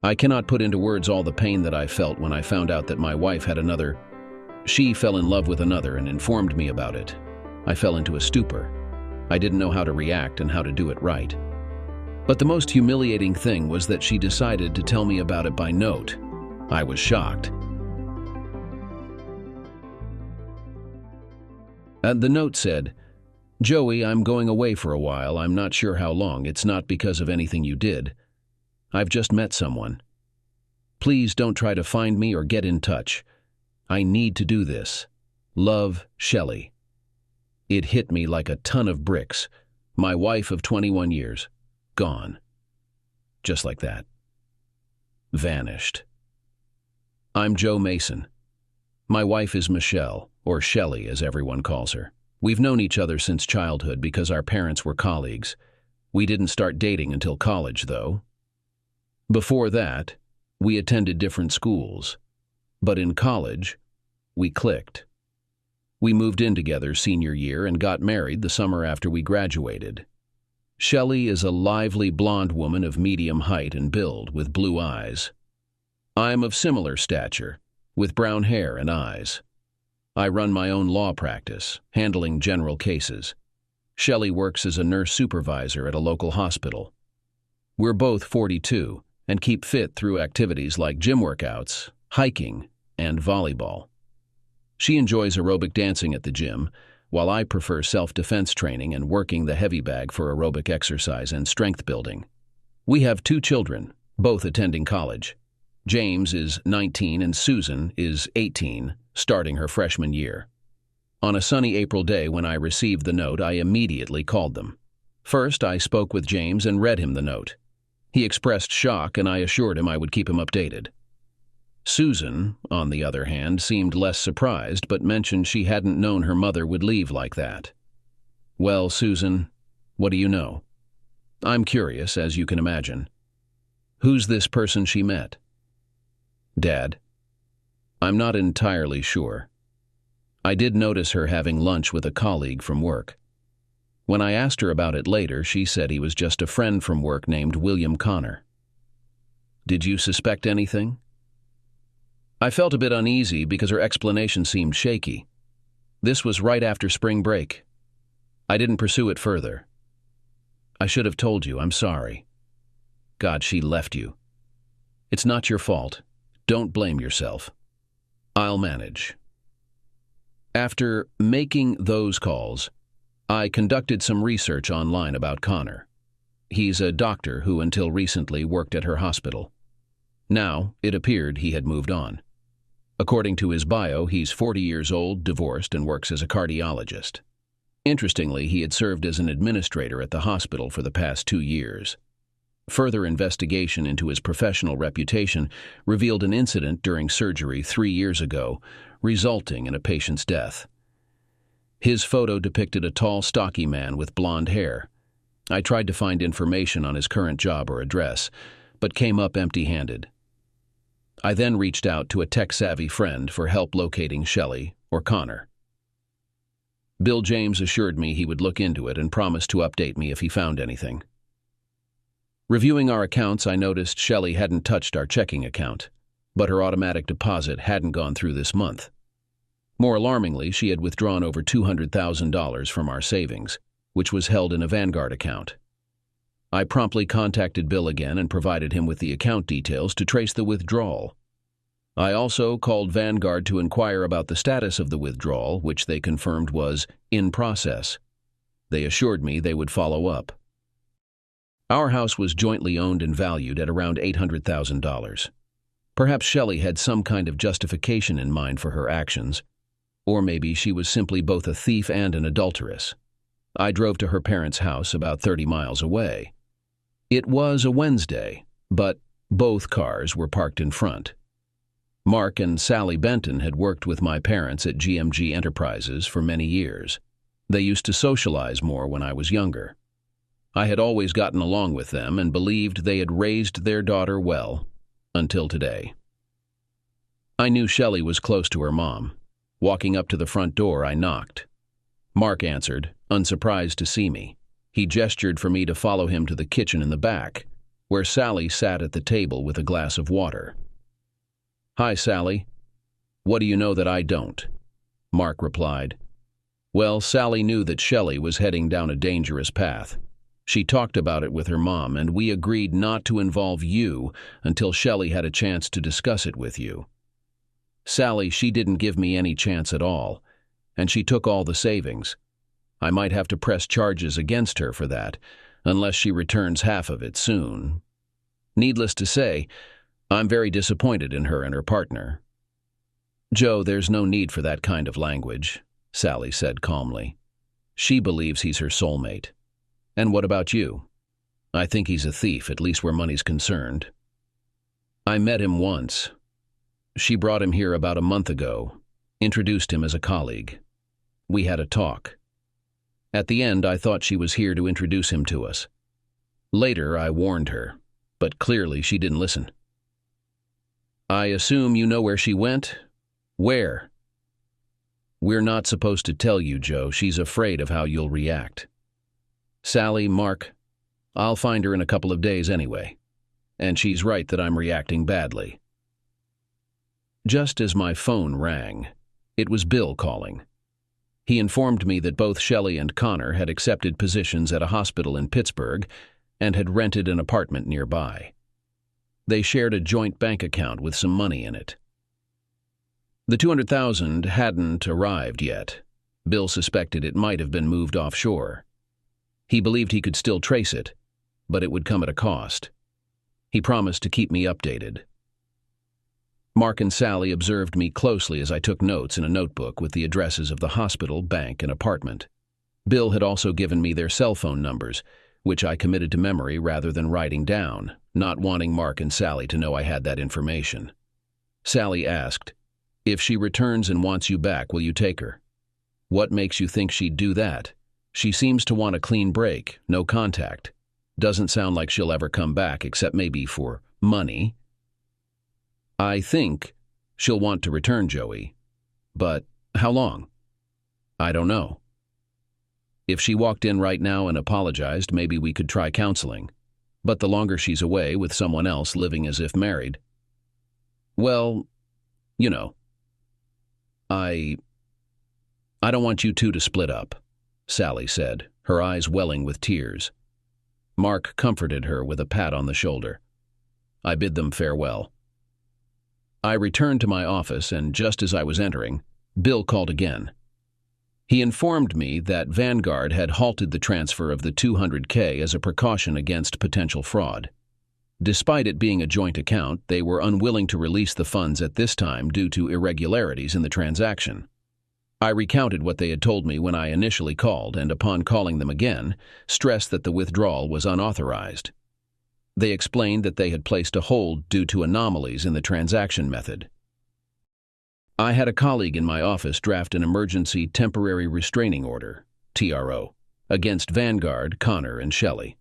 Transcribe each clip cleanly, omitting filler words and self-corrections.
I cannot put into words all the pain that I felt when I found out that my wife had another. She fell in love with another and informed me about it. I fell into a stupor. I didn't know how to react and how to do it right. But the most humiliating thing was that she decided to tell me about it by note. I was shocked. The note said, "Joey, I'm going away for a while. I'm not sure how long. It's not because of anything you did. I've just met someone. Please don't try to find me or get in touch. I need to do this. Love, Shelley." It hit me like a ton of bricks. My wife of 21 years. Gone. Just like that. Vanished. I'm Joe Mason. My wife is Michelle, or Shelley as everyone calls her. We've known each other since childhood because our parents were colleagues. We didn't start dating until college, though. Before that, we attended different schools. But in college, we clicked. We moved in together senior year and got married the summer after we graduated. Shelley is a lively blonde woman of medium height and build with blue eyes. I'm of similar stature, with brown hair and eyes. I run my own law practice, handling general cases. Shelley works as a nurse supervisor at a local hospital. We're both 42 and keep fit through activities like gym workouts, hiking, and volleyball. She enjoys aerobic dancing at the gym, while I prefer self-defense training and working the heavy bag for aerobic exercise and strength building. We have 2 children, both attending college. James is 19 and Susan is 18, starting her freshman year. On a sunny April day when I received the note, I immediately called them. First, I spoke with James and read him the note. He expressed shock, and I assured him I would keep him updated. Susan, on the other hand, seemed less surprised, but mentioned she hadn't known her mother would leave like that. "Well, Susan, what do you know?" "I'm curious, as you can imagine." "Who's this person she met?" "Dad." "I'm not entirely sure. I did notice her having lunch with a colleague from work. When I asked her about it later, she said he was just a friend from work named William Connor." "Did you suspect anything?" I felt a bit uneasy because her explanation seemed shaky. This was right after spring break. I didn't pursue it further. "I should have told you, I'm sorry." "God, she left you." "It's not your fault. Don't blame yourself. I'll manage." After making those calls, I conducted some research online about Connor. He's a doctor who until recently worked at her hospital. Now, it appeared he had moved on. According to his bio, he's 40 years old, divorced, and works as a cardiologist. Interestingly, he had served as an administrator at the hospital for the past 2 years. Further investigation into his professional reputation revealed an incident during surgery 3 years ago, resulting in a patient's death. His photo depicted a tall, stocky man with blonde hair. I tried to find information on his current job or address, but came up empty-handed. I then reached out to a tech-savvy friend for help locating Shelley or Connor. Bill James assured me he would look into it and promised to update me if he found anything. Reviewing our accounts, I noticed Shelley hadn't touched our checking account, but her automatic deposit hadn't gone through this month. More alarmingly, she had withdrawn over $200,000 from our savings, which was held in a Vanguard account. I promptly contacted Bill again and provided him with the account details to trace the withdrawal. I also called Vanguard to inquire about the status of the withdrawal, which they confirmed was in process. They assured me they would follow up. Our house was jointly owned and valued at around $800,000. Perhaps Shelley had some kind of justification in mind for her actions, or maybe she was simply both a thief and an adulteress. I drove to her parents' house about 30 miles away. It was a Wednesday, but both cars were parked in front. Mark and Sally Benton had worked with my parents at GMG Enterprises for many years. They used to socialize more when I was younger. I had always gotten along with them and believed they had raised their daughter well, until today. I knew Shelley was close to her mom. Walking up to the front door, I knocked. Mark answered, unsurprised to see me. He gestured for me to follow him to the kitchen in the back. where Sally sat at the table with a glass of water. "Hi, Sally. What do you know that I don't?" Mark replied. Well, Sally knew that Shelley was heading down a dangerous path. She talked about it with her mom, and we agreed not to involve you until Shelley had a chance to discuss it with you. Sally, she didn't give me any chance at all, and she took all the savings. I might have to press charges against her for that, unless she returns half of it soon. Needless to say, I'm very disappointed in her and her partner. "Joe, there's no need for that kind of language," Sally said calmly. "She believes he's her soulmate. And what about you?" "I think he's a thief, at least where money's concerned." "I met him once. She brought him here about a month ago, introduced him as a colleague. We had a talk. At the end, I thought she was here to introduce him to us. Later, I warned her, but clearly she didn't listen." "I assume you know where she went? Where?" "We're not supposed to tell you, Joe. She's afraid of how you'll react." "Sally, Mark, I'll find her in a couple of days anyway. And she's right that I'm reacting badly." Just as my phone rang, it was Bill calling. He informed me that both Shelley and Connor had accepted positions at a hospital in Pittsburgh and had rented an apartment nearby. They shared a joint bank account with some money in it. The $200,000 hadn't arrived yet. Bill suspected it might have been moved offshore. He believed he could still trace it, but it would come at a cost. He promised to keep me updated. Mark and Sally observed me closely as I took notes in a notebook with the addresses of the hospital, bank, and apartment. Bill had also given me their cell phone numbers, which I committed to memory rather than writing down, not wanting Mark and Sally to know I had that information. Sally asked, "If she returns and wants you back, will you take her?" "What makes you think she'd do that? She seems to want a clean break, no contact. Doesn't sound like she'll ever come back, except maybe for money." "I think she'll want to return, Joey. But how long?" "I don't know. If she walked in right now and apologized, maybe we could try counseling. But the longer she's away with someone else living as if married, well, you know. I don't want you two to split up," Sally said, her eyes welling with tears. Mark comforted her with a pat on the shoulder. I bid them farewell. I returned to my office, and just as I was entering, Bill called again. He informed me that Vanguard had halted the transfer of the $200K as a precaution against potential fraud. Despite it being a joint account, they were unwilling to release the funds at this time due to irregularities in the transaction. I recounted what they had told me when I initially called, and upon calling them again, stressed that the withdrawal was unauthorized. They explained that they had placed a hold due to anomalies in the transaction method. I had a colleague in my office draft an emergency temporary restraining order, TRO, against Vanguard, Connor, and Shelley.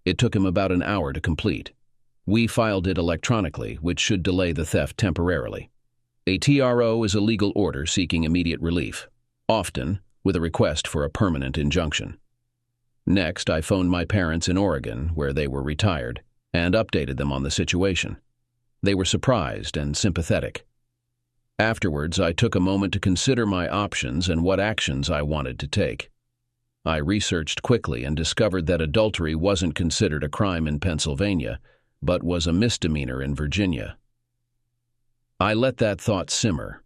It took him about an hour to complete. We filed it electronically, which should delay the theft temporarily. A TRO is a legal order seeking immediate relief, often with a request for a permanent injunction. Next, I phoned my parents in Oregon, where they were retired, and updated them on the situation. They were surprised and sympathetic. Afterwards, I took a moment to consider my options and what actions I wanted to take. I researched quickly and discovered that adultery wasn't considered a crime in Pennsylvania, but was a misdemeanor in Virginia. I let that thought simmer.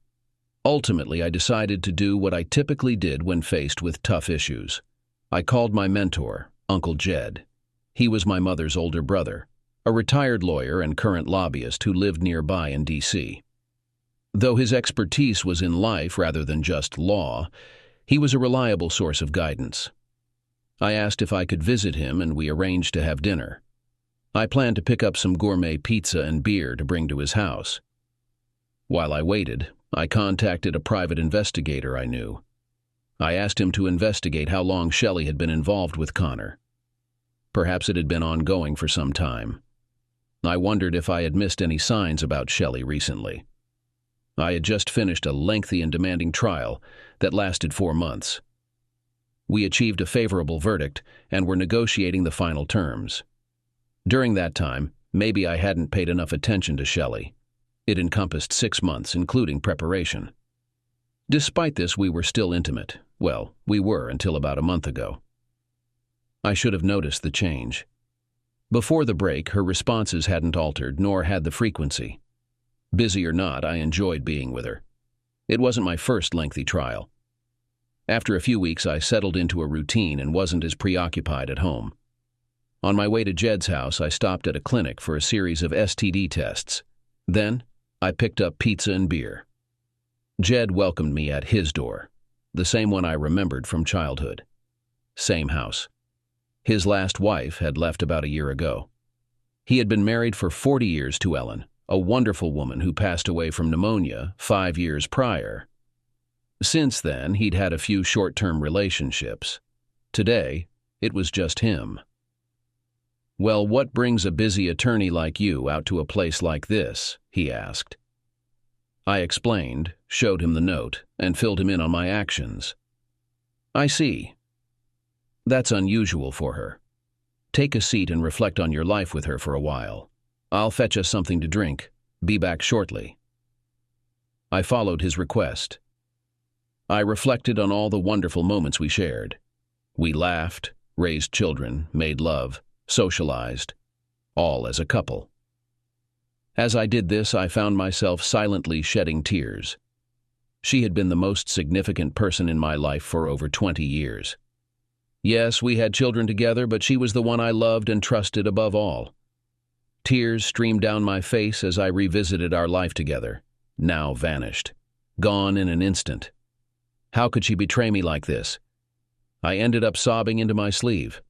Ultimately, I decided to do what I typically did when faced with tough issues. I called my mentor, Uncle Jed. He was my mother's older brother, a retired lawyer and current lobbyist who lived nearby in D.C. Though his expertise was in life rather than just law, he was a reliable source of guidance. I asked if I could visit him, and we arranged to have dinner. I planned to pick up some gourmet pizza and beer to bring to his house. While I waited, I contacted a private investigator I knew. I asked him to investigate how long Shelley had been involved with Connor. Perhaps it had been ongoing for some time. I wondered if I had missed any signs about Shelley recently. I had just finished a lengthy and demanding trial that lasted 4 months. We achieved a favorable verdict and were negotiating the final terms. During that time, maybe I hadn't paid enough attention to Shelley. It encompassed 6 months, including preparation. Despite this, we were still intimate. Well, we were until about a month ago. I should have noticed the change. Before the break, her responses hadn't altered, nor had the frequency. Busy or not, I enjoyed being with her. It wasn't my first lengthy trial. After a few weeks, I settled into a routine and wasn't as preoccupied at home. On my way to Jed's house, I stopped at a clinic for a series of STD tests. Then, I picked up pizza and beer. Jed welcomed me at his door, the same one I remembered from childhood. Same house. His last wife had left about a year ago. He had been married for 40 years to Ellen, a wonderful woman who passed away from pneumonia 5 years prior. Since then, he'd had a few short-term relationships. Today, it was just him. "Well, what brings a busy attorney like you out to a place like this?" he asked. I explained, showed him the note, and filled him in on my actions. "I see. That's unusual for her. Take a seat and reflect on your life with her for a while. I'll fetch us something to drink. Be back shortly." I followed his request. I reflected on all the wonderful moments we shared. We laughed, raised children, made love, socialized, all as a couple. As I did this, I found myself silently shedding tears. She had been the most significant person in my life for over 20 years. Yes, we had children together, but she was the one I loved and trusted above all. Tears streamed down my face as I revisited our life together, now vanished, gone in an instant. How could she betray me like this? I ended up sobbing into my sleeve.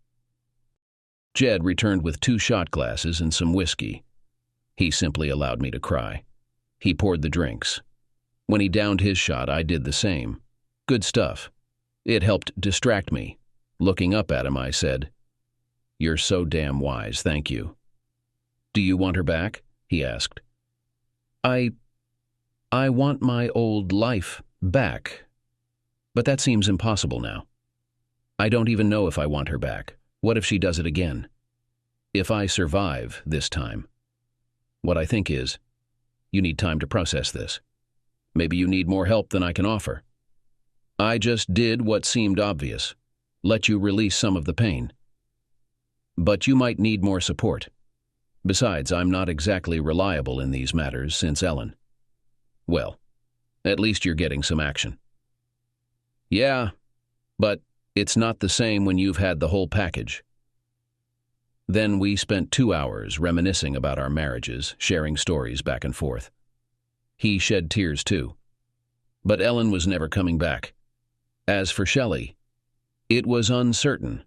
Jed returned with 2 shot glasses and some whiskey. He simply allowed me to cry. He poured the drinks. When he downed his shot, I did the same. Good stuff. It helped distract me. Looking up at him, I said, "You're so damn wise, thank you." "Do you want her back?" he asked. I want my old life back. But that seems impossible now. I don't even know if I want her back. What if she does it again? If I survive this time? What I think is, you need time to process this. Maybe you need more help than I can offer. I just did what seemed obvious. Let you release some of the pain. But you might need more support. Besides, I'm not exactly reliable in these matters since Ellen. Well, at least you're getting some action. Yeah, but it's not the same when you've had the whole package. Then we spent 2 hours reminiscing about our marriages, sharing stories back and forth. He shed tears too. But Ellen was never coming back. As for Shelley, it was uncertain.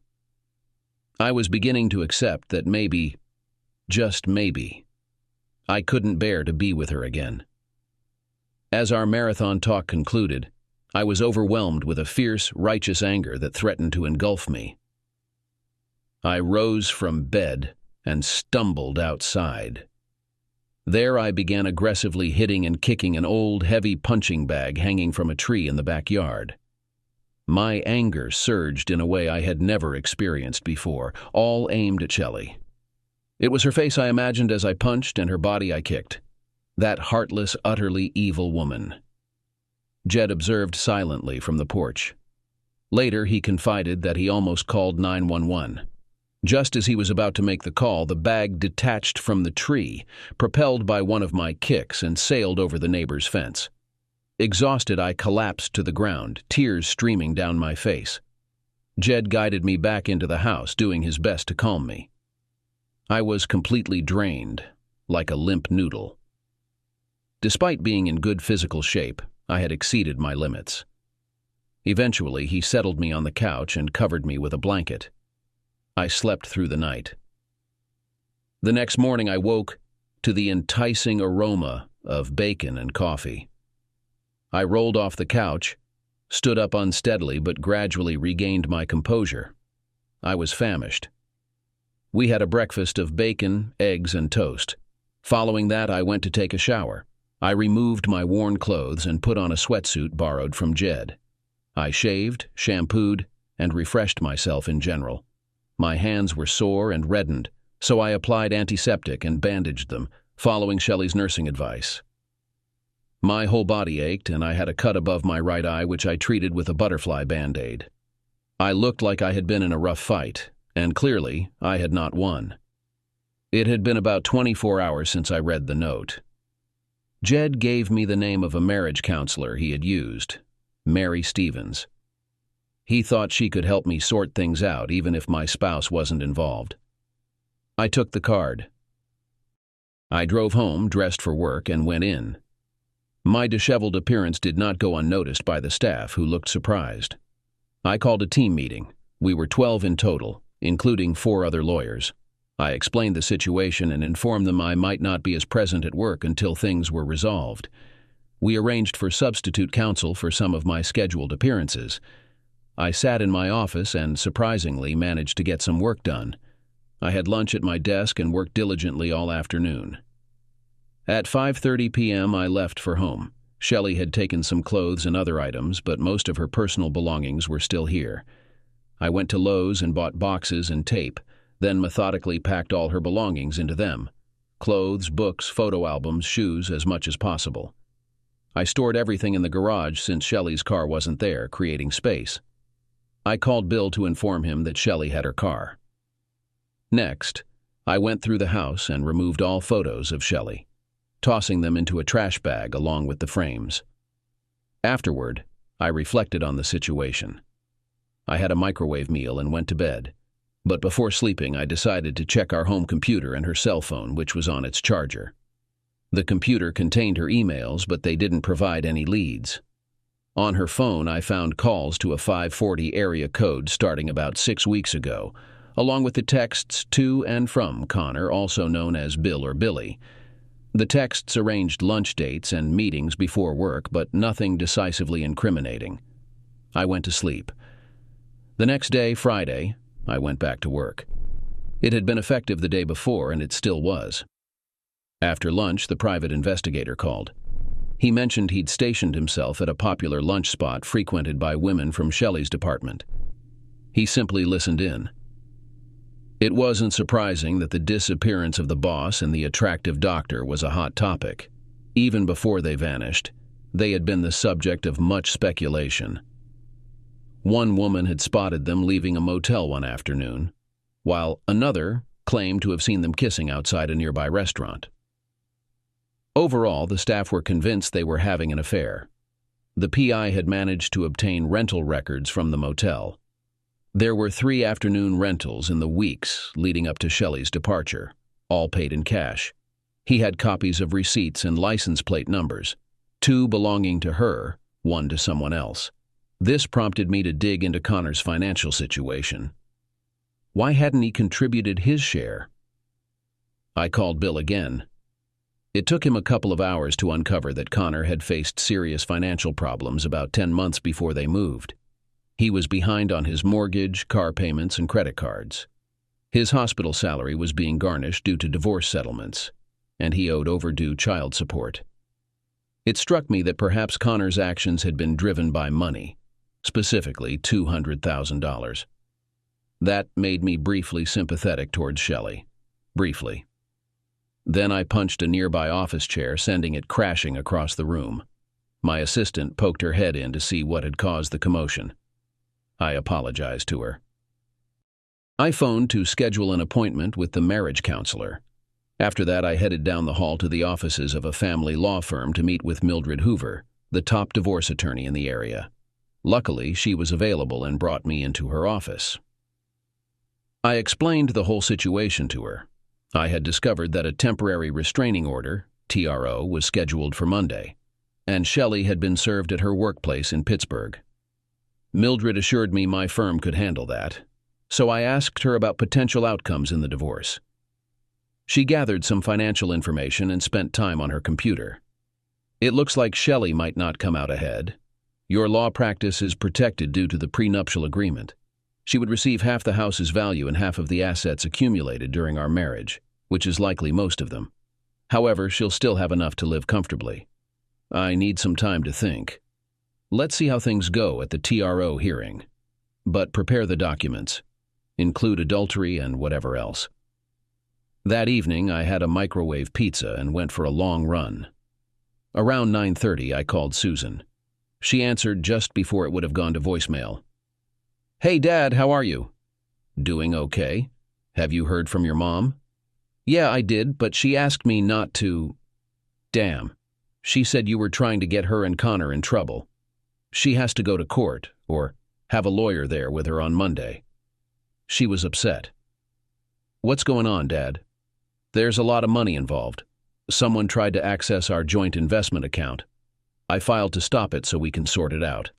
I was beginning to accept that maybe, just maybe, I couldn't bear to be with her again. As our marathon talk concluded, I was overwhelmed with a fierce, righteous anger that threatened to engulf me. I rose from bed and stumbled outside. There I began aggressively hitting and kicking an old, heavy punching bag hanging from a tree in the backyard. My anger surged in a way I had never experienced before, all aimed at Shelley. It was her face I imagined as I punched and her body I kicked. That heartless, utterly evil woman. Jed observed silently from the porch. Later, he confided that he almost called 911. Just as he was about to make the call, the bag detached from the tree, propelled by one of my kicks, and sailed over the neighbor's fence. Exhausted, I collapsed to the ground, tears streaming down my face. Jed guided me back into the house, doing his best to calm me. I was completely drained, like a limp noodle. Despite being in good physical shape, I had exceeded my limits. Eventually, he settled me on the couch and covered me with a blanket. I slept through the night. The next morning, I woke to the enticing aroma of bacon and coffee. I rolled off the couch, stood up unsteadily, but gradually regained my composure. I was famished. We had a breakfast of bacon, eggs, and toast. Following that, I went to take a shower. I removed my worn clothes and put on a sweatsuit borrowed from Jed. I shaved, shampooed, and refreshed myself in general. My hands were sore and reddened, so I applied antiseptic and bandaged them, following Shelley's nursing advice. My whole body ached, and I had a cut above my right eye which I treated with a butterfly band-aid. I looked like I had been in a rough fight, and clearly I had not won. It had been about 24 hours since I read the note. Jed gave me the name of a marriage counselor he had used, Mary Stevens. He thought she could help me sort things out even if my spouse wasn't involved. I took the card. I drove home, dressed for work, and went in. My disheveled appearance did not go unnoticed by the staff, who looked surprised. I called a team meeting. We were 12 in total, including 4 other lawyers. I explained the situation and informed them I might not be as present at work until things were resolved. We arranged for substitute counsel for some of my scheduled appearances. I sat in my office and, surprisingly, managed to get some work done. I had lunch at my desk and worked diligently all afternoon. At 5:30 p.m. I left for home. Shelley had taken some clothes and other items, but most of her personal belongings were still here. I went to Lowe's and bought boxes and tape, then methodically packed all her belongings into them. Clothes, books, photo albums, shoes, as much as possible. I stored everything in the garage since Shelley's car wasn't there, creating space. I called Bill to inform him that Shelley had her car. Next, I went through the house and removed all photos of Shelley, tossing them into a trash bag along with the frames. Afterward, I reflected on the situation. I had a microwave meal and went to bed, but before sleeping I decided to check our home computer and her cell phone, which was on its charger. The computer contained her emails, but they didn't provide any leads. On her phone I found calls to a 540 area code starting about 6 weeks ago, along with the texts to and from Connor, also known as Bill or Billy. The texts arranged lunch dates and meetings before work, but nothing decisively incriminating. I went to sleep. The next day, Friday, I went back to work. It had been effective the day before, and it still was. After lunch, the private investigator called. He mentioned he'd stationed himself at a popular lunch spot frequented by women from Shelley's department. He simply listened in. It wasn't surprising that the disappearance of the boss and the attractive doctor was a hot topic. Even before they vanished, they had been the subject of much speculation. One woman had spotted them leaving a motel one afternoon, while another claimed to have seen them kissing outside a nearby restaurant. Overall, the staff were convinced they were having an affair. The PI had managed to obtain rental records from the motel. There were 3 afternoon rentals in the weeks leading up to Shelley's departure, all paid in cash. He had copies of receipts and license plate numbers, 2 belonging to her, 1 to someone else. This prompted me to dig into Connor's financial situation. Why hadn't he contributed his share? I called Bill again. It took him a couple of hours to uncover that Connor had faced serious financial problems about 10 months before they moved. He was behind on his mortgage, car payments, and credit cards. His hospital salary was being garnished due to divorce settlements, and he owed overdue child support. It struck me that perhaps Connor's actions had been driven by money, specifically $200,000. That made me briefly sympathetic towards Shelley. Briefly. Then I punched a nearby office chair, sending it crashing across the room. My assistant poked her head in to see what had caused the commotion. I apologized to her. I phoned to schedule an appointment with the marriage counselor. After that, I headed down the hall to the offices of a family law firm to meet with Mildred Hoover, the top divorce attorney in the area. Luckily, she was available and brought me into her office. I explained the whole situation to her. I had discovered that a temporary restraining order, TRO, was scheduled for Monday, and Shelley had been served at her workplace in Pittsburgh. Mildred assured me my firm could handle that, so I asked her about potential outcomes in the divorce. She gathered some financial information and spent time on her computer. It looks like Shelley might not come out ahead. Your law practice is protected due to the prenuptial agreement. She would receive half the house's value and half of the assets accumulated during our marriage, which is likely most of them. However, she'll still have enough to live comfortably. I need some time to think. Let's see how things go at the TRO hearing. But prepare the documents. Include adultery and whatever else. That evening, I had a microwave pizza and went for a long run. Around 9:30, I called Susan. She answered just before it would have gone to voicemail. "Hey, Dad, how are you?" "Doing okay. Have you heard from your mom?" "Yeah, I did, but she asked me not to." "Damn. She said you were trying to get her and Connor in trouble. She has to go to court, or have a lawyer there with her on Monday." She was upset. "What's going on, Dad?" "There's a lot of money involved. Someone tried to access our joint investment account. I filed to stop it so we can sort it out.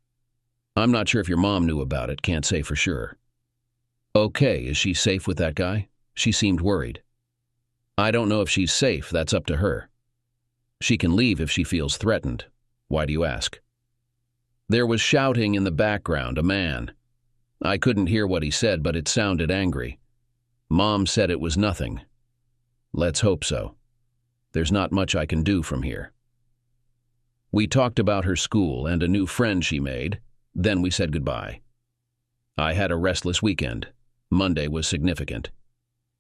I'm not sure if your mom knew about it, can't say for sure." "Okay, is she safe with that guy?" She seemed worried. "I don't know if she's safe, that's up to her. She can leave if she feels threatened. Why do you ask?" There was shouting in the background, a man. I couldn't hear what he said, but it sounded angry. Mom said it was nothing. Let's hope so. There's not much I can do from here. We talked about her school and a new friend she made, then we said goodbye. I had a restless weekend. Monday was significant.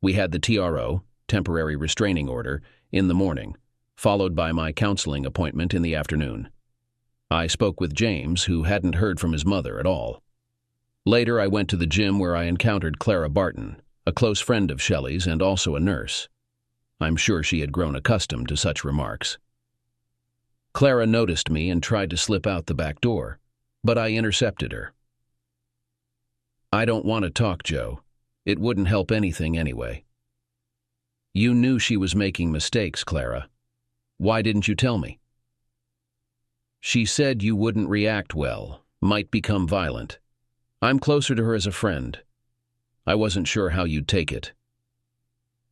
We had the TRO, temporary restraining order, in the morning, followed by my counseling appointment in the afternoon. I spoke with James, who hadn't heard from his mother at all. Later, I went to the gym where I encountered Clara Barton, a close friend of Shelley's and also a nurse. I'm sure she had grown accustomed to such remarks. Clara noticed me and tried to slip out the back door, but I intercepted her. "I don't want to talk, Joe. It wouldn't help anything anyway." "You knew she was making mistakes, Clara. Why didn't you tell me?" "She said you wouldn't react well, might become violent. I'm closer to her as a friend. I wasn't sure how you'd take it."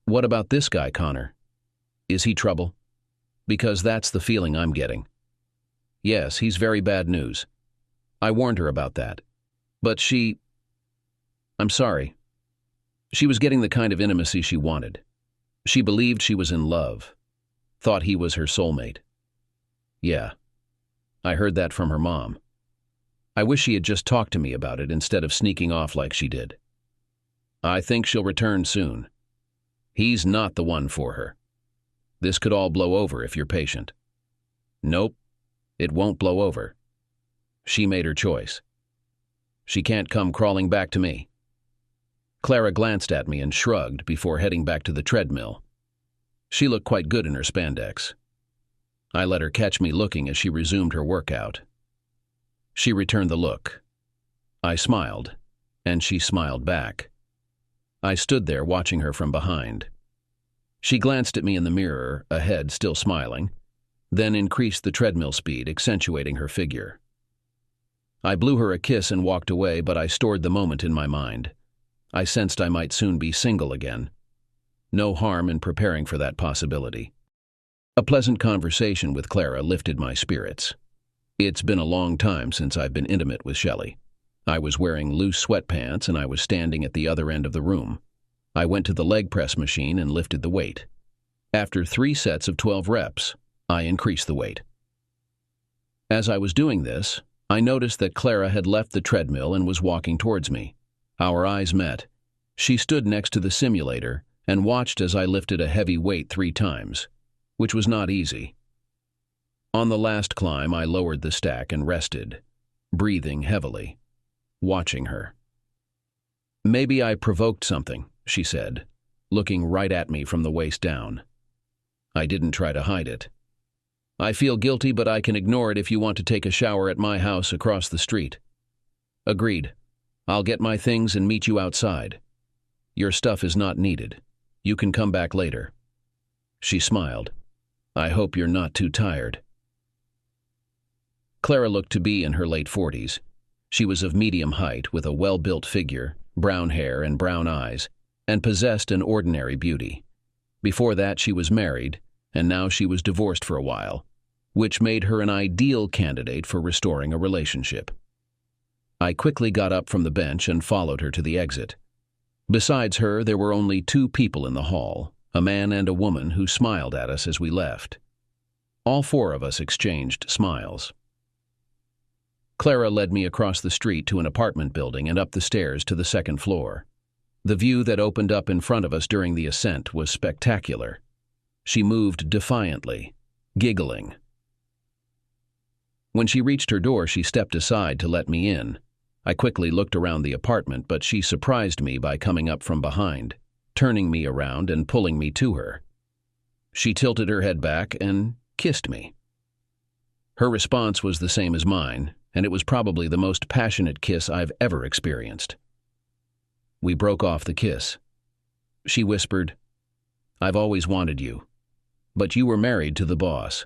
"What about this guy, Connor? Is he trouble? Because that's the feeling I'm getting." "Yes, he's very bad news. I warned her about that. But I'm sorry. She was getting the kind of intimacy she wanted. She believed she was in love, thought he was her soulmate." "Yeah, I heard that from her mom. I wish she had just talked to me about it instead of sneaking off like she did. I think she'll return soon. He's not the one for her. This could all blow over if you're patient." "Nope, it won't blow over. She made her choice. She can't come crawling back to me." Clara glanced at me and shrugged before heading back to the treadmill. She looked quite good in her spandex. I let her catch me looking as she resumed her workout. She returned the look. I smiled, and she smiled back. I stood there watching her from behind. She glanced at me in the mirror, ahead, still smiling, then increased the treadmill speed, accentuating her figure. I blew her a kiss and walked away, but I stored the moment in my mind. I sensed I might soon be single again. No harm in preparing for that possibility. A pleasant conversation with Clara lifted my spirits. It's been a long time since I've been intimate with Shelley. I was wearing loose sweatpants and I was standing at the other end of the room. I went to the leg press machine and lifted the weight. After 3 sets of 12 reps, I increased the weight. As I was doing this, I noticed that Clara had left the treadmill and was walking towards me. Our eyes met. She stood next to the simulator and watched as I lifted a heavy weight 3 times, which was not easy. On the last climb, I lowered the stack and rested, breathing heavily, watching her. "Maybe I provoked something," she said, looking right at me from the waist down. I didn't try to hide it. "I feel guilty, but I can ignore it if you want to take a shower at my house across the street." "Agreed. I'll get my things and meet you outside. Your stuff is not needed. You can come back later." She smiled. "I hope you're not too tired." Clara looked to be in her late 40s. She was of medium height, with a well-built figure, brown hair and brown eyes, and possessed an ordinary beauty. Before that, she was married, and now she was divorced for a while, which made her an ideal candidate for restoring a relationship. I quickly got up from the bench and followed her to the exit. Besides her, there were only 2 people in the hall, a man and a woman who smiled at us as we left. All 4 of us exchanged smiles. Clara led me across the street to an apartment building and up the stairs to the 2nd floor. The view that opened up in front of us during the ascent was spectacular. She moved defiantly, giggling. When she reached her door, she stepped aside to let me in. I quickly looked around the apartment, but she surprised me by coming up from behind, turning me around and pulling me to her. She tilted her head back and kissed me. Her response was the same as mine, and it was probably the most passionate kiss I've ever experienced. We broke off the kiss. She whispered, "I've always wanted you, but you were married to the boss.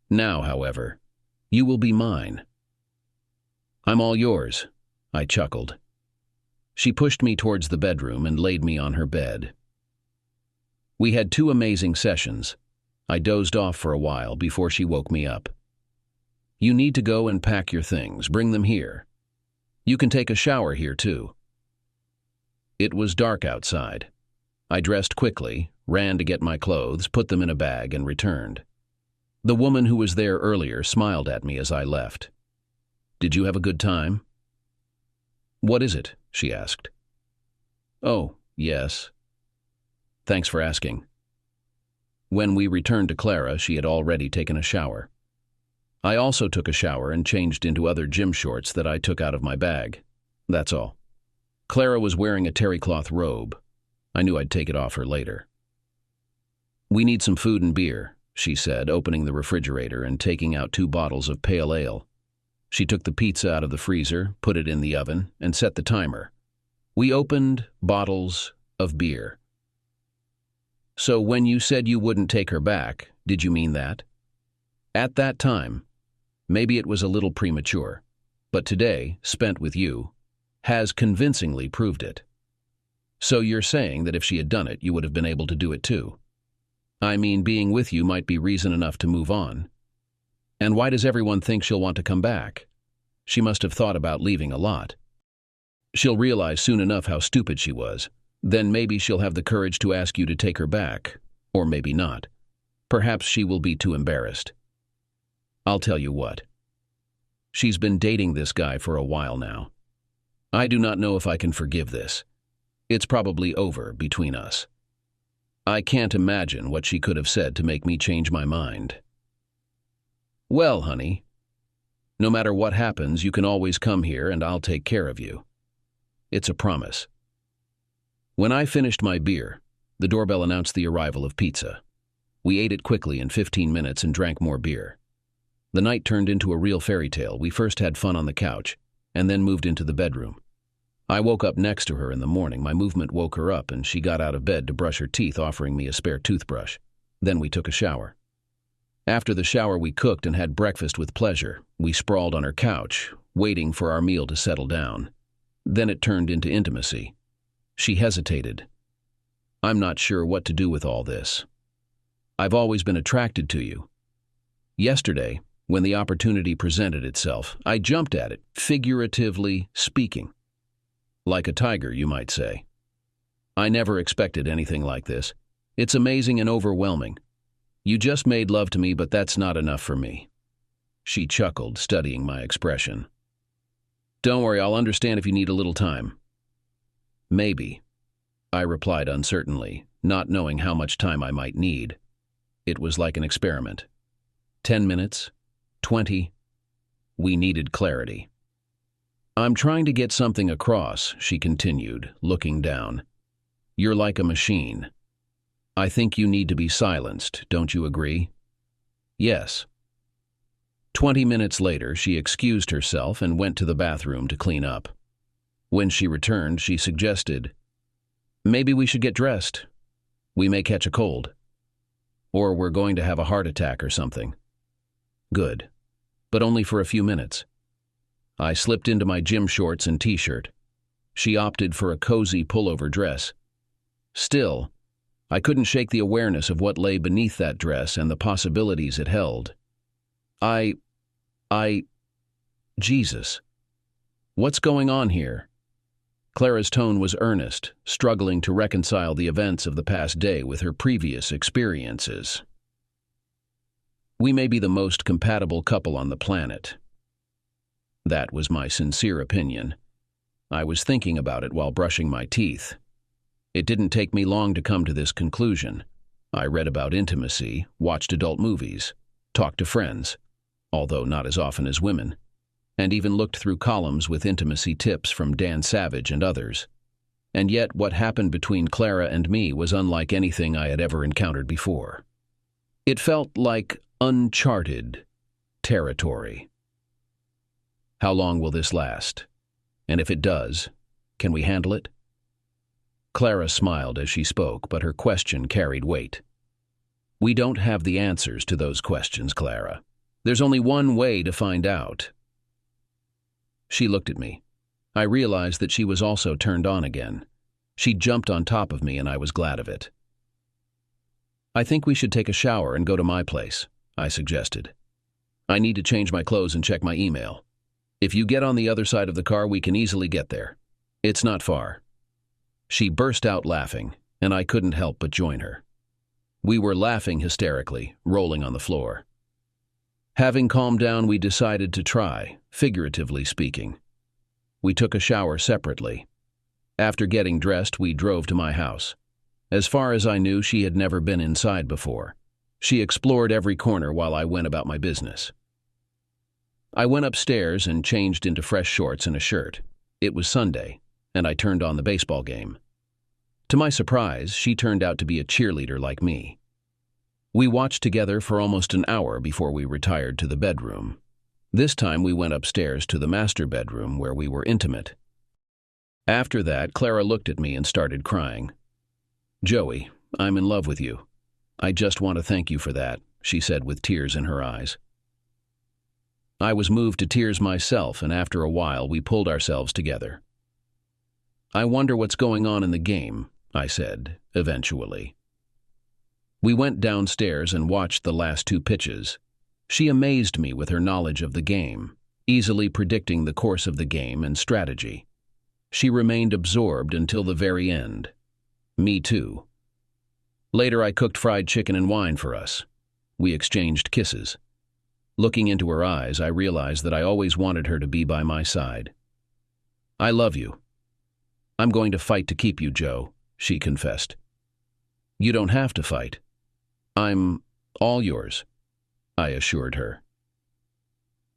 Now, however, you will be mine." "I'm all yours," I chuckled. She pushed me towards the bedroom and laid me on her bed. We had 2 amazing sessions. I dozed off for a while before she woke me up. "You need to go and pack your things. Bring them here. You can take a shower here, too." It was dark outside. I dressed quickly, ran to get my clothes, put them in a bag, and returned. The woman who was there earlier smiled at me as I left. "Did you have a good time?" "What is it?" she asked. "Oh, yes. Thanks for asking." When we returned to Clara, she had already taken a shower. I also took a shower and changed into other gym shorts that I took out of my bag. That's all. Clara was wearing a terry cloth robe. I knew I'd take it off her later. "We need some food and beer," she said, opening the refrigerator and taking out 2 bottles of pale ale. She took the pizza out of the freezer, put it in the oven, and set the timer. We opened bottles of beer. "So when you said you wouldn't take her back, did you mean that?" "At that time, maybe it was a little premature, but today, spent with you, has convincingly proved it." "So you're saying that if she had done it, you would have been able to do it too?" "I mean, being with you might be reason enough to move on. And why does everyone think she'll want to come back? She must have thought about leaving a lot. She'll realize soon enough how stupid she was. Then maybe she'll have the courage to ask you to take her back. Or maybe not. Perhaps she will be too embarrassed. I'll tell you what. She's been dating this guy for a while now. I do not know if I can forgive this. It's probably over between us. I can't imagine what she could have said to make me change my mind." "Well, honey, no matter what happens, you can always come here and I'll take care of you. It's a promise." When I finished my beer, the doorbell announced the arrival of pizza. We ate it quickly in 15 minutes and drank more beer. The night turned into a real fairy tale. We first had fun on the couch, and then moved into the bedroom. I woke up next to her in the morning. My movement woke her up, and she got out of bed to brush her teeth, offering me a spare toothbrush. Then we took a shower. After the shower, we cooked and had breakfast with pleasure. We sprawled on her couch, waiting for our meal to settle down. Then it turned into intimacy. She hesitated. "I'm not sure what to do with all this. I've always been attracted to you. Yesterday, when the opportunity presented itself, I jumped at it, figuratively speaking. Like a tiger, you might say. I never expected anything like this. It's amazing and overwhelming. You just made love to me, but that's not enough for me." She chuckled, studying my expression. "Don't worry, I'll understand if you need a little time." "Maybe," I replied uncertainly, not knowing how much time I might need. It was like an experiment. 10 minutes? 20? We needed clarity. "I'm trying to get something across," she continued, looking down. "You're like a machine. I think you need to be silenced, don't you agree?" "Yes." 20 minutes later, she excused herself and went to the bathroom to clean up. When she returned, she suggested, "Maybe we should get dressed. We may catch a cold. Or we're going to have a heart attack or something." Good. But only for a few minutes. I slipped into my gym shorts and t-shirt. She opted for a cozy pullover dress. Still, I couldn't shake the awareness of what lay beneath that dress and the possibilities it held. Jesus. What's going on here? Clara's tone was earnest, struggling to reconcile the events of the past day with her previous experiences. "We may be the most compatible couple on the planet." That was my sincere opinion. I was thinking about it while brushing my teeth. It didn't take me long to come to this conclusion. I read about intimacy, watched adult movies, talked to friends, although not as often as women, and even looked through columns with intimacy tips from Dan Savage and others. And yet what happened between Clara and me was unlike anything I had ever encountered before. It felt like uncharted territory. How long will this last? And if it does, can we handle it? Clara smiled as she spoke, but her question carried weight. We don't have the answers to those questions, Clara. There's only one way to find out. She looked at me. I realized that she was also turned on again. She jumped on top of me, and I was glad of it. I think we should take a shower and go to my place, I suggested. I need to change my clothes and check my email. If you get on the other side of the car, we can easily get there. It's not far. She burst out laughing, and I couldn't help but join her. We were laughing hysterically, rolling on the floor. Having calmed down, we decided to try, figuratively speaking. We took a shower separately. After getting dressed, we drove to my house. As far as I knew, she had never been inside before. She explored every corner while I went about my business. I went upstairs and changed into fresh shorts and a shirt. It was Sunday, and I turned on the baseball game. To my surprise, she turned out to be a cheerleader like me. We watched together for almost an hour before we retired to the bedroom. This time we went upstairs to the master bedroom where we were intimate. After that, Clara looked at me and started crying. Joey, I'm in love with you. I just want to thank you for that, she said with tears in her eyes. I was moved to tears myself, and after a while we pulled ourselves together. I wonder what's going on in the game, I said, eventually. We went downstairs and watched the last 2 pitches. She amazed me with her knowledge of the game, easily predicting the course of the game and strategy. She remained absorbed until the very end. Me too. Later I cooked fried chicken and wine for us. We exchanged kisses. Looking into her eyes, I realized that I always wanted her to be by my side. I love you. I'm going to fight to keep you, Joe, she confessed. You don't have to fight. I'm all yours, I assured her.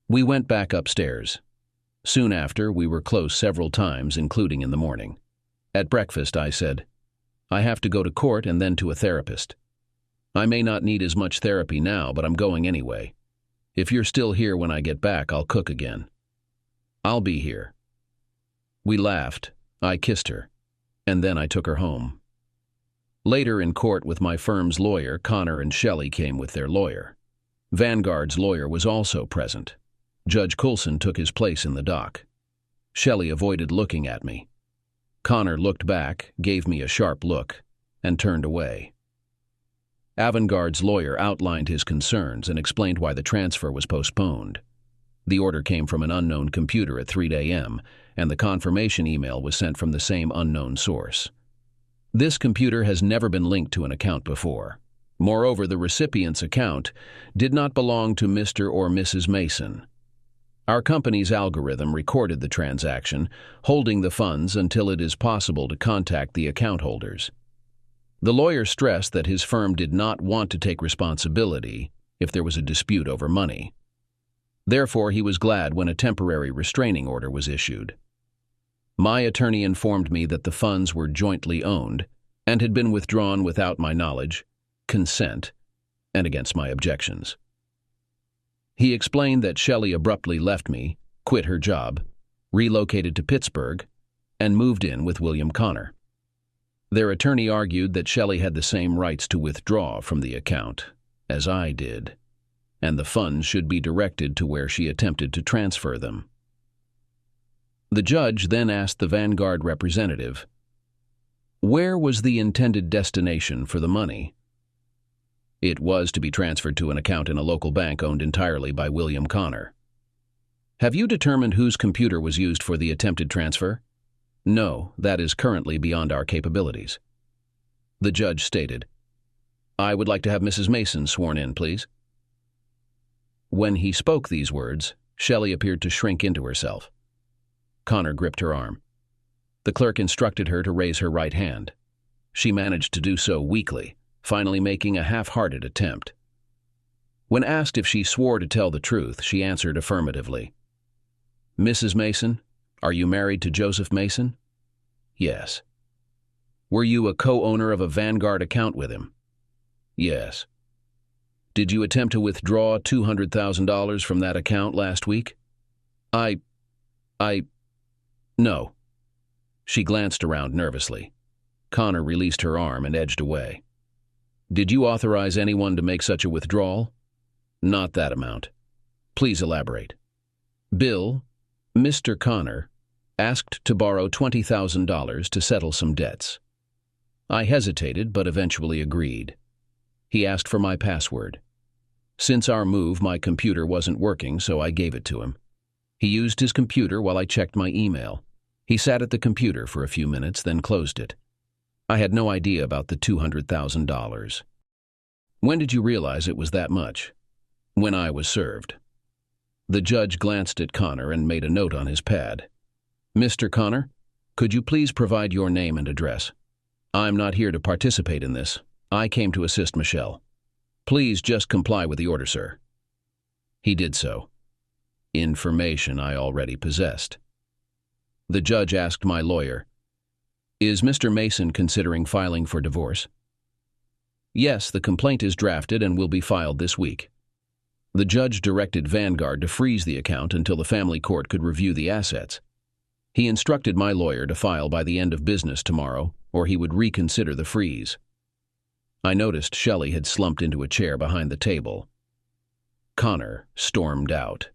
We went back upstairs. Soon after, we were close several times, including in the morning. At breakfast, I said, I have to go to court and then to a therapist. I may not need as much therapy now, but I'm going anyway. If you're still here when I get back, I'll cook again. I'll be here. We laughed. I kissed her, and then I took her home. Later in court with my firm's lawyer, Connor and Shelley came with their lawyer. Vanguard's lawyer was also present. Judge Coulson took his place in the dock. Shelley avoided looking at me. Connor looked back, gave me a sharp look, and turned away. Avantgarde's lawyer outlined his concerns and explained why the transfer was postponed. The order came from an unknown computer at 3 a.m., and the confirmation email was sent from the same unknown source. This computer has never been linked to an account before. Moreover, the recipient's account did not belong to Mr. or Mrs. Mason. Our company's algorithm recorded the transaction, holding the funds until it is possible to contact the account holders. The lawyer stressed that his firm did not want to take responsibility if there was a dispute over money. Therefore, he was glad when a temporary restraining order was issued. My attorney informed me that the funds were jointly owned and had been withdrawn without my knowledge, consent, and against my objections. He explained that Shelley abruptly left me, quit her job, relocated to Pittsburgh, and moved in with William Connor. Their attorney argued that Shelley had the same rights to withdraw from the account as I did, and the funds should be directed to where she attempted to transfer them. The judge then asked the Vanguard representative, where was the intended destination for the money? It was to be transferred to an account in a local bank owned entirely by William Connor. Have you determined whose computer was used for the attempted transfer? No, that is currently beyond our capabilities. The judge stated, I would like to have Mrs. Mason sworn in, please. When he spoke these words, Shelley appeared to shrink into herself. Connor gripped her arm. The clerk instructed her to raise her right hand. She managed to do so weakly, finally making a half-hearted attempt. When asked if she swore to tell the truth, she answered affirmatively. "Mrs. Mason, are you married to Joseph Mason?" "Yes." "Were you a co-owner of a Vanguard account with him?" "Yes." "Did you attempt to withdraw $200,000 from that account last week?" No." She glanced around nervously. Connor released her arm and edged away. "Did you authorize anyone to make such a withdrawal?" "Not that amount." "Please elaborate." "Bill, Mr. Connor, asked to borrow $20,000 to settle some debts. I hesitated but eventually agreed. He asked for my password. Since our move, my computer wasn't working, so I gave it to him. He used his computer while I checked my email. He sat at the computer for a few minutes, then closed it. I had no idea about the $200,000. "When did you realize it was that much?" "When I was served." The judge glanced at Connor and made a note on his pad. "Mr. Connor, could you please provide your name and address? I'm not here to participate in this. I came to assist Michelle. Please just comply with the order, sir." He did so. Information I already possessed. The judge asked my lawyer, "Is Mr. Mason considering filing for divorce?" "Yes, the complaint is drafted and will be filed this week." The judge directed Vanguard to freeze the account until the family court could review the assets. He instructed my lawyer to file by the end of business tomorrow, or he would reconsider the freeze. I noticed Shelley had slumped into a chair behind the table. Connor stormed out.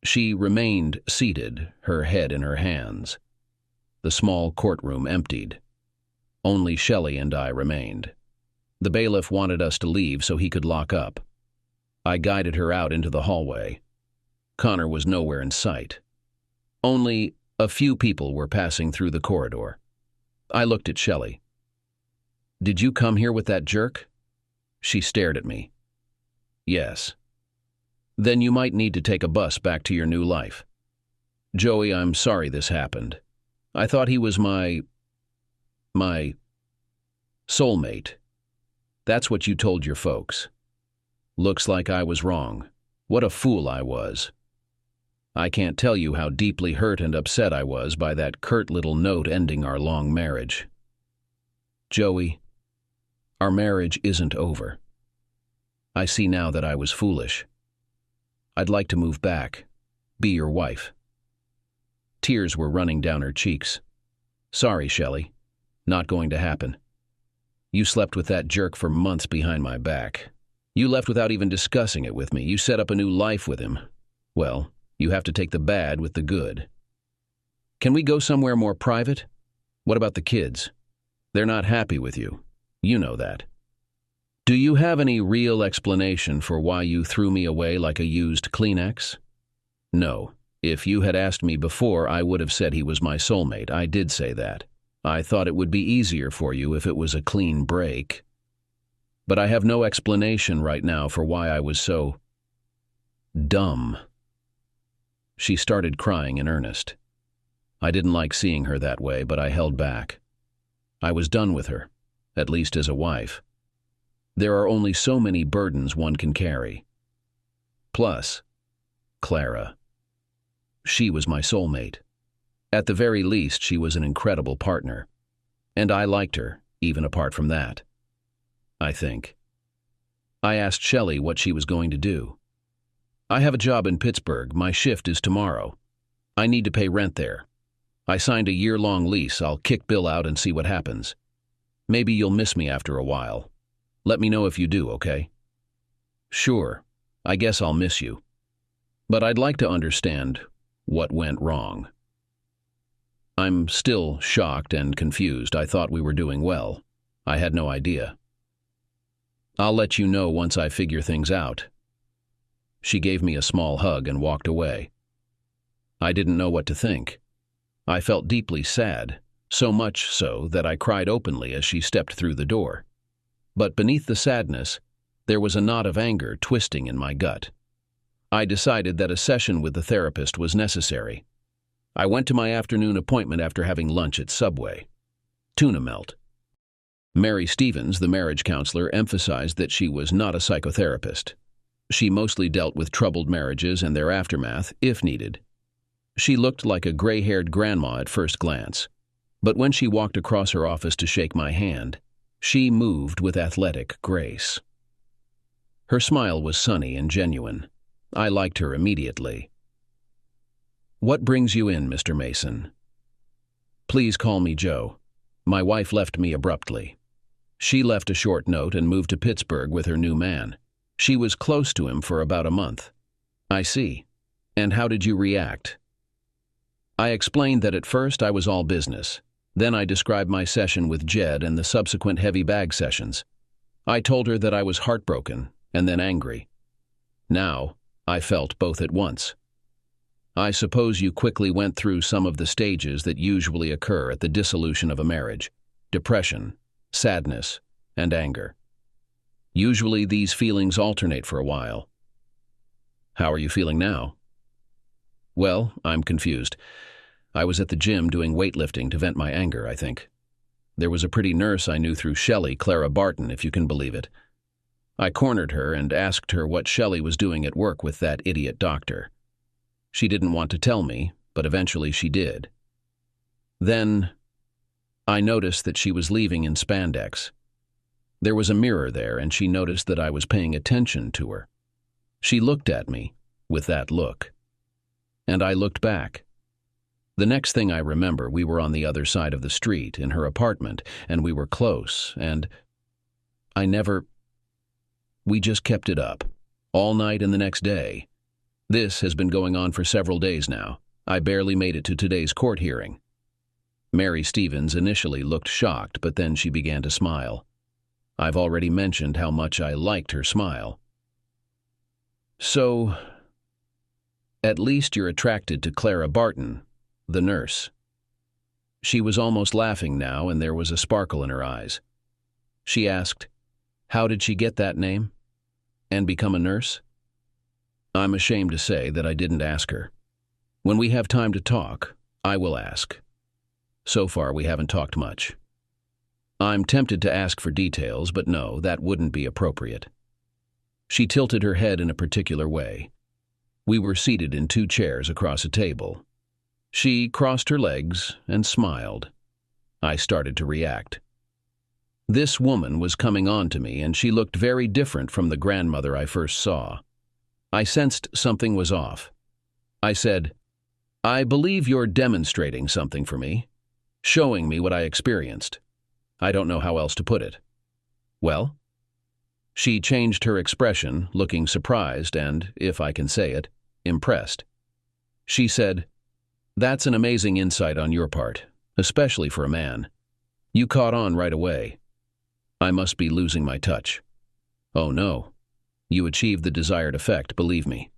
She remained seated, her head in her hands. The small courtroom emptied. Only Shelley and I remained. The bailiff wanted us to leave so he could lock up. I guided her out into the hallway. Connor was nowhere in sight. Only a few people were passing through the corridor. I looked at Shelley. "Did you come here with that jerk?" She stared at me. "Yes." "Then you might need to take a bus back to your new life." "Joey, I'm sorry this happened. I thought he was my soulmate. That's what you told your folks. Looks like I was wrong. What a fool I was. I can't tell you how deeply hurt and upset I was by that curt little note ending our long marriage. Joey, our marriage isn't over. I see now that I was foolish. I'd like to move back, be your wife." Tears were running down her cheeks. "Sorry, Shelley. Not going to happen. You slept with that jerk for months behind my back. You left without even discussing it with me. You set up a new life with him. Well, you have to take the bad with the good. Can we go somewhere more private? What about the kids? They're not happy with you. You know that. Do you have any real explanation for why you threw me away like a used Kleenex?" "No. If you had asked me before, I would have said he was my soulmate. I did say that. I thought it would be easier for you if it was a clean break. But I have no explanation right now for why I was so dumb." She started crying in earnest. I didn't like seeing her that way, but I held back. I was done with her, at least as a wife. There are only so many burdens one can carry. Plus, Clara. She was my soulmate. At the very least, she was an incredible partner. And I liked her, even apart from that. I think. I asked Shelley what she was going to do. "I have a job in Pittsburgh. My shift is tomorrow. I need to pay rent there. I signed a year-long lease. I'll kick Bill out and see what happens. Maybe you'll miss me after a while. Let me know if you do, okay?" "Sure. I guess I'll miss you. But I'd like to understand what went wrong." I'm still shocked and confused. I thought we were doing well. I had no idea. "I'll let you know once I figure things out." She gave me a small hug and walked away. I didn't know what to think. I felt deeply sad, so much so that I cried openly as she stepped through the door. But beneath the sadness, there was a knot of anger twisting in my gut. I decided that a session with the therapist was necessary. I went to my afternoon appointment after having lunch at Subway. Tuna melt. Mary Stevens, the marriage counselor, emphasized that she was not a psychotherapist. She mostly dealt with troubled marriages and their aftermath, if needed. She looked like a gray-haired grandma at first glance, but when she walked across her office to shake my hand, she moved with athletic grace. Her smile was sunny and genuine. I liked her immediately. "What brings you in, Mr. Mason?" "Please call me Joe. My wife left me abruptly. She left a short note and moved to Pittsburgh with her new man. She was close to him for about a month." "I see. And how did you react?" I explained that at first I was all business. Then I described my session with Jed and the subsequent heavy bag sessions. I told her that I was heartbroken and then angry. Now, I felt both at once. "I suppose you quickly went through some of the stages that usually occur at the dissolution of a marriage: depression, sadness, and anger. Usually these feelings alternate for a while." "How are you feeling now?" "Well, I'm confused. I was at the gym doing weightlifting to vent my anger, I think. There was a pretty nurse I knew through Shelley, Clara Barton, if you can believe it. I cornered her and asked her what Shelley was doing at work with that idiot doctor. She didn't want to tell me, but eventually she did. Then I noticed that she was leaving in spandex. There was a mirror there, and she noticed that I was paying attention to her. She looked at me with that look, and I looked back. The next thing I remember, we were on the other side of the street in her apartment, and we were close, and we just kept it up, all night and the next day. This has been going on for several days now. I barely made it to today's court hearing." Mary Stevens initially looked shocked, but then she began to smile. I've already mentioned how much I liked her smile. "So, at least you're attracted to Clara Barton, the nurse." She was almost laughing now, and there was a sparkle in her eyes. She asked, "How did she get that name? And become a nurse?" I'm ashamed to say that I didn't ask her. When we have time to talk, I will ask. So far, we haven't talked much. I'm tempted to ask for details, but no, that wouldn't be appropriate. She tilted her head in a particular way. We were seated in 2 chairs across a table. She crossed her legs and smiled. I started to react. This woman was coming on to me, and she looked very different from the grandmother I first saw. I sensed something was off. I said, "I believe you're demonstrating something for me, showing me what I experienced. I don't know how else to put it." "Well?" She changed her expression, looking surprised and, if I can say it, impressed. She said, "That's an amazing insight on your part, especially for a man. You caught on right away. I must be losing my touch." "Oh no. You achieved the desired effect, believe me."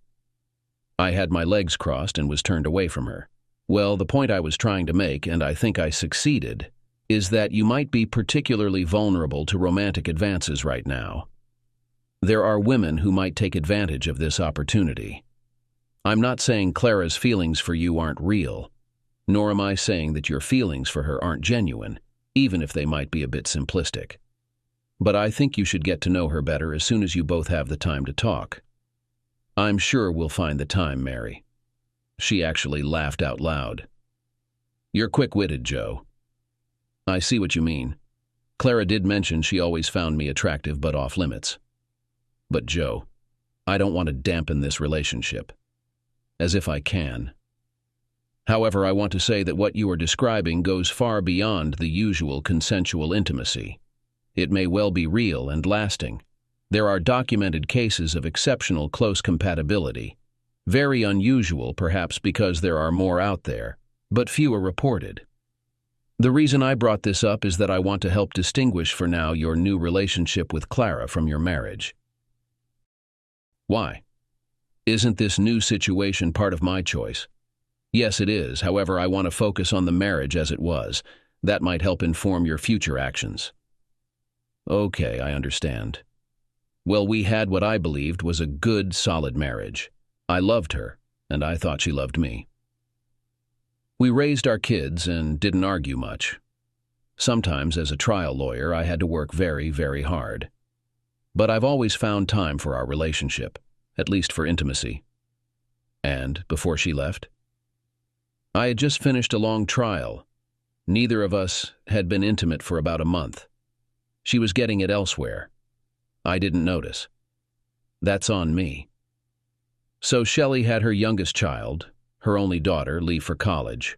I had my legs crossed and was turned away from her. "Well, the point I was trying to make, and I think I succeeded, is that you might be particularly vulnerable to romantic advances right now. There are women who might take advantage of this opportunity. I'm not saying Clara's feelings for you aren't real, nor am I saying that your feelings for her aren't genuine, even if they might be a bit simplistic. But I think you should get to know her better as soon as you both have the time to talk. I'm sure we'll find the time, Mary." She actually laughed out loud. "You're quick-witted, Joe." "I see what you mean. Clara did mention she always found me attractive but off-limits. But Joe, I don't want to dampen this relationship. As if I can. However, I want to say that what you are describing goes far beyond the usual consensual intimacy. It may well be real and lasting. There are documented cases of exceptional close compatibility. Very unusual, perhaps because there are more out there, but fewer reported. The reason I brought this up is that I want to help distinguish for now your new relationship with Clara from your marriage." "Why? Isn't this new situation part of my choice?" "Yes, it is. However, I want to focus on the marriage as it was. That might help inform your future actions." "Okay, I understand. Well, we had what I believed was a good, solid marriage. I loved her, and I thought she loved me. We raised our kids and didn't argue much. Sometimes, as a trial lawyer, I had to work very, very hard. But I've always found time for our relationship, at least for intimacy. And before she left? I had just finished a long trial. Neither of us had been intimate for about a month. She was getting it elsewhere. I didn't notice. That's on me. So Shelley had her youngest child, her only daughter, leave for college.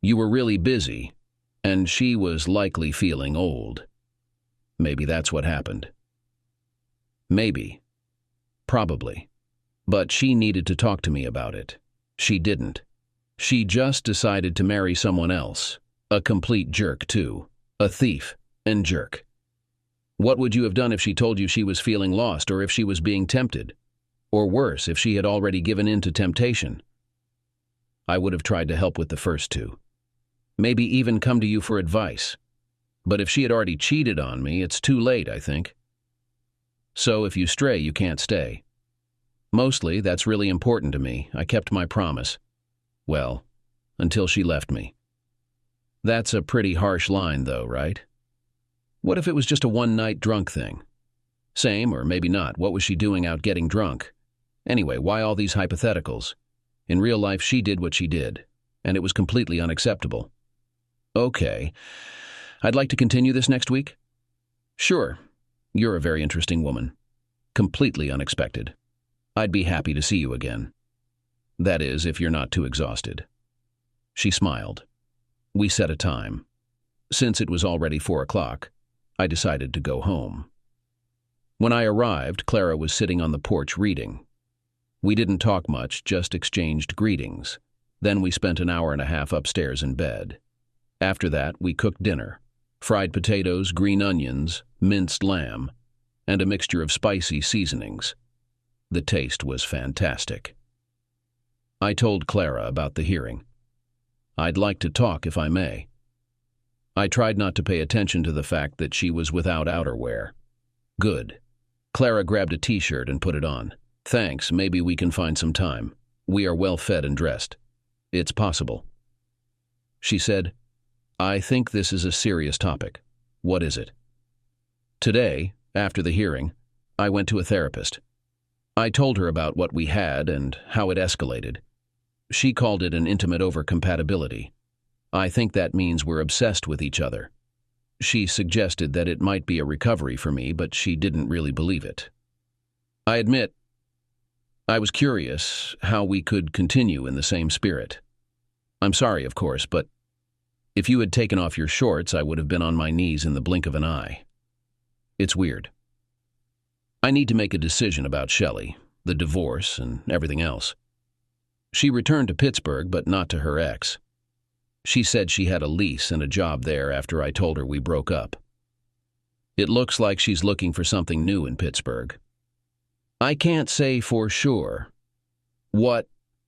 You were really busy, and she was likely feeling old. Maybe that's what happened. Maybe. Probably. But she needed to talk to me about it. She didn't. She just decided to marry someone else. A complete jerk, too. A thief and jerk. What would you have done if she told you she was feeling lost, or if she was being tempted? Or worse, if she had already given in to temptation? I would have tried to help with the first two. Maybe even come to you for advice. But if she had already cheated on me, it's too late, I think. So if you stray, you can't stay. Mostly, that's really important to me. I kept my promise. Well, until she left me. That's a pretty harsh line, though, right? What if it was just a one-night drunk thing? Same, or maybe not. What was she doing out getting drunk? Anyway, why all these hypotheticals? In real life, she did what she did, and it was completely unacceptable. Okay. I'd like to continue this next week? Sure. You're a very interesting woman. Completely unexpected. I'd be happy to see you again. That is, if you're not too exhausted. She smiled. We set a time. Since it was already 4 o'clock, I decided to go home. When I arrived, Clara was sitting on the porch reading. We didn't talk much, just exchanged greetings. Then we spent an hour and a half upstairs in bed. After that, we cooked dinner. Fried potatoes, green onions, minced lamb, and a mixture of spicy seasonings. The taste was fantastic. I told Clara about the hearing. I'd like to talk if I may. I tried not to pay attention to the fact that she was without outerwear. Good. Clara grabbed a t-shirt and put it on. Thanks, maybe we can find some time. We are well fed and dressed. It's possible. She said, I think this is a serious topic. What is it? Today, after the hearing, I went to a therapist. I told her about what we had and how it escalated. She called it an intimate overcompatibility. I think that means we're obsessed with each other. She suggested that it might be a recovery for me, but she didn't really believe it. I admit, I was curious how we could continue in the same spirit. I'm sorry, of course, but if you had taken off your shorts, I would have been on my knees in the blink of an eye. It's weird. I need to make a decision about Shelley, the divorce, and everything else. She returned to Pittsburgh, but not to her ex. She said she had a lease and a job there after I told her we broke up. It looks like she's looking for something new in Pittsburgh. I can't say for sure. What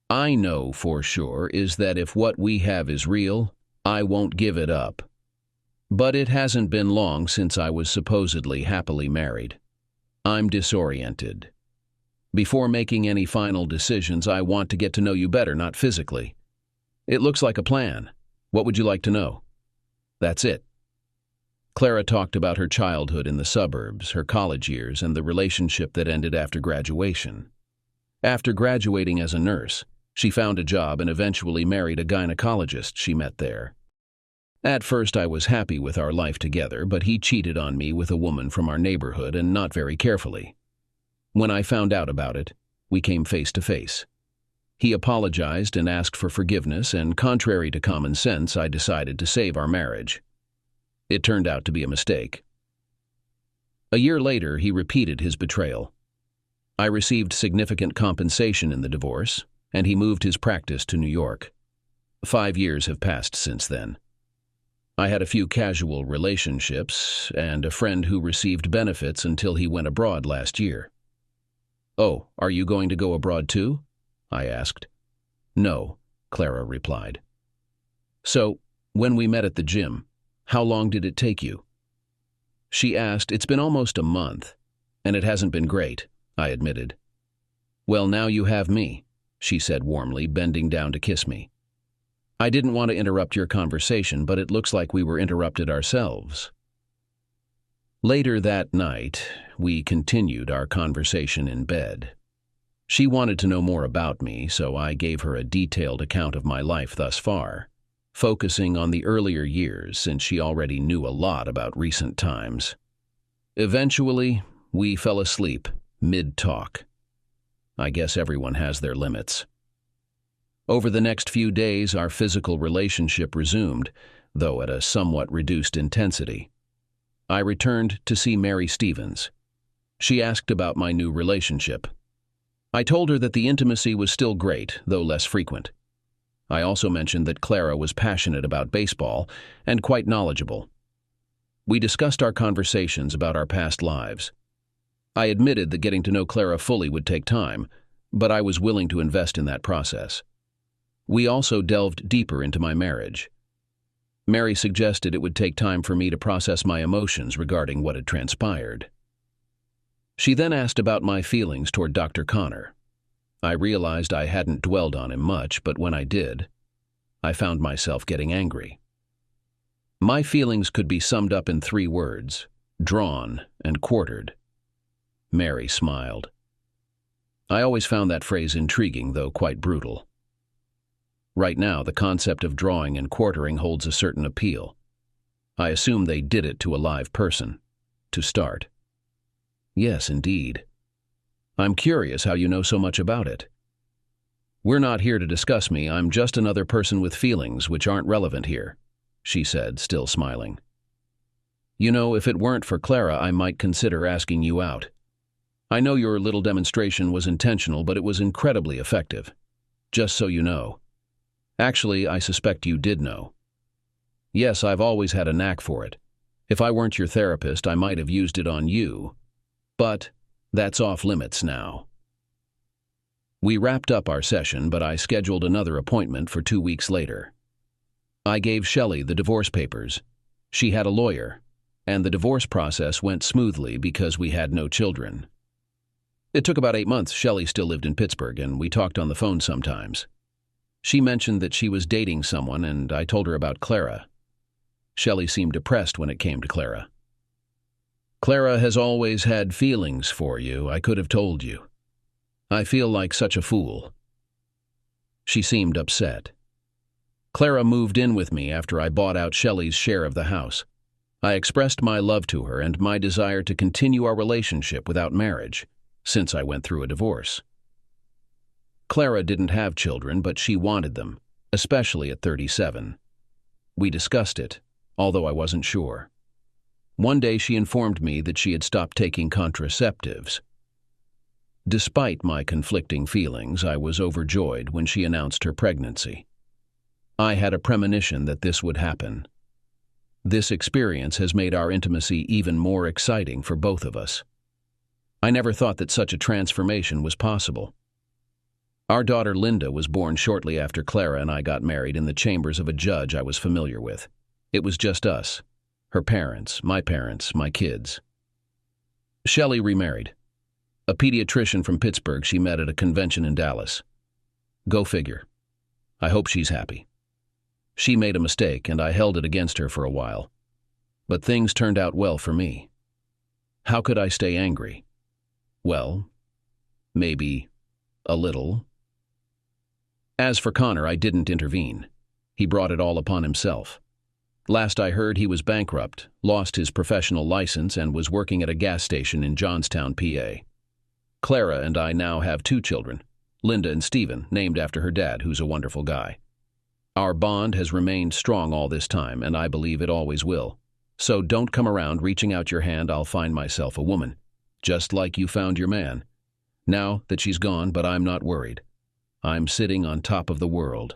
I know for sure is that if what we have is real, I won't give it up. But it hasn't been long since I was supposedly happily married. I'm disoriented. Before making any final decisions, I want to get to know you better, not physically. It looks like a plan. What would you like to know? That's it. Clara talked about her childhood in the suburbs, her college years, and the relationship that ended after graduation. After graduating as a nurse, she found a job and eventually married a gynecologist she met there. At first, I was happy with our life together, but he cheated on me with a woman from our neighborhood and not very carefully. When I found out about it, we came face to face. He apologized and asked for forgiveness, and contrary to common sense, I decided to save our marriage. It turned out to be a mistake. A year later, he repeated his betrayal. I received significant compensation in the divorce, and he moved his practice to New York. 5 years have passed since then. I had a few casual relationships and a friend who received benefits until he went abroad last year. Oh, are you going to go abroad too? I asked. No, Clara replied. So, when we met at the gym, how long did it take you? She asked. It's been almost a month, and it hasn't been great, I admitted. Well, now you have me, she said warmly, bending down to kiss me. I didn't want to interrupt your conversation, but it looks like we were interrupted ourselves. Later that night, we continued our conversation in bed. She wanted to know more about me, so I gave her a detailed account of my life thus far, focusing on the earlier years since she already knew a lot about recent times. Eventually, we fell asleep mid-talk. I guess everyone has their limits. Over the next few days, our physical relationship resumed, though at a somewhat reduced intensity. I returned to see Mary Stevens. She asked about my new relationship. I told her that the intimacy was still great, though less frequent. I also mentioned that Clara was passionate about baseball and quite knowledgeable. We discussed our conversations about our past lives. I admitted that getting to know Clara fully would take time, but I was willing to invest in that process. We also delved deeper into my marriage. Mary suggested it would take time for me to process my emotions regarding what had transpired. She then asked about my feelings toward Dr. Connor. I realized I hadn't dwelled on him much, but when I did, I found myself getting angry. My feelings could be summed up in 3 words: drawn and quartered. Mary smiled. I always found that phrase intriguing, though quite brutal. Right now, the concept of drawing and quartering holds a certain appeal. I assume they did it to a live person, to start. Yes, indeed. I'm curious how you know so much about it. We're not here to discuss me, I'm just another person with feelings which aren't relevant here, she said, still smiling. You know, if it weren't for Clara, I might consider asking you out. I know your little demonstration was intentional, but it was incredibly effective. Just so you know. Actually, I suspect you did know. Yes, I've always had a knack for it. If I weren't your therapist, I might have used it on you. But that's off limits now. We wrapped up our session, but I scheduled another appointment for 2 weeks later. I gave Shelley the divorce papers. She had a lawyer, and the divorce process went smoothly because we had no children. It took about 8 months. Shelley still lived in Pittsburgh, and we talked on the phone sometimes. She mentioned that she was dating someone, and I told her about Clara. Shelley seemed depressed when it came to Clara. Clara has always had feelings for you, I could have told you. I feel like such a fool. She seemed upset. Clara moved in with me after I bought out Shelley's share of the house. I expressed my love to her and my desire to continue our relationship without marriage, since I went through a divorce. Clara didn't have children, but she wanted them, especially at 37. We discussed it, although I wasn't sure. One day she informed me that she had stopped taking contraceptives. Despite my conflicting feelings, I was overjoyed when she announced her pregnancy. I had a premonition that this would happen. This experience has made our intimacy even more exciting for both of us. I never thought that such a transformation was possible. Our daughter Linda was born shortly after Clara and I got married in the chambers of a judge I was familiar with. It was just us, her parents, my kids. Shelley remarried. A pediatrician from Pittsburgh she met at a convention in Dallas. Go figure. I hope she's happy. She made a mistake, and I held it against her for a while. But things turned out well for me. How could I stay angry? Well, maybe a little. As for Connor, I didn't intervene. He brought it all upon himself. Last I heard, he was bankrupt, lost his professional license, and was working at a gas station in Johnstown, PA. Clara and I now have 2 children, Linda and Stephen, named after her dad, who's a wonderful guy. Our bond has remained strong all this time, and I believe it always will. So don't come around reaching out your hand, I'll find myself a woman, just like you found your man. Now that she's gone, but I'm not worried. I'm sitting on top of the world.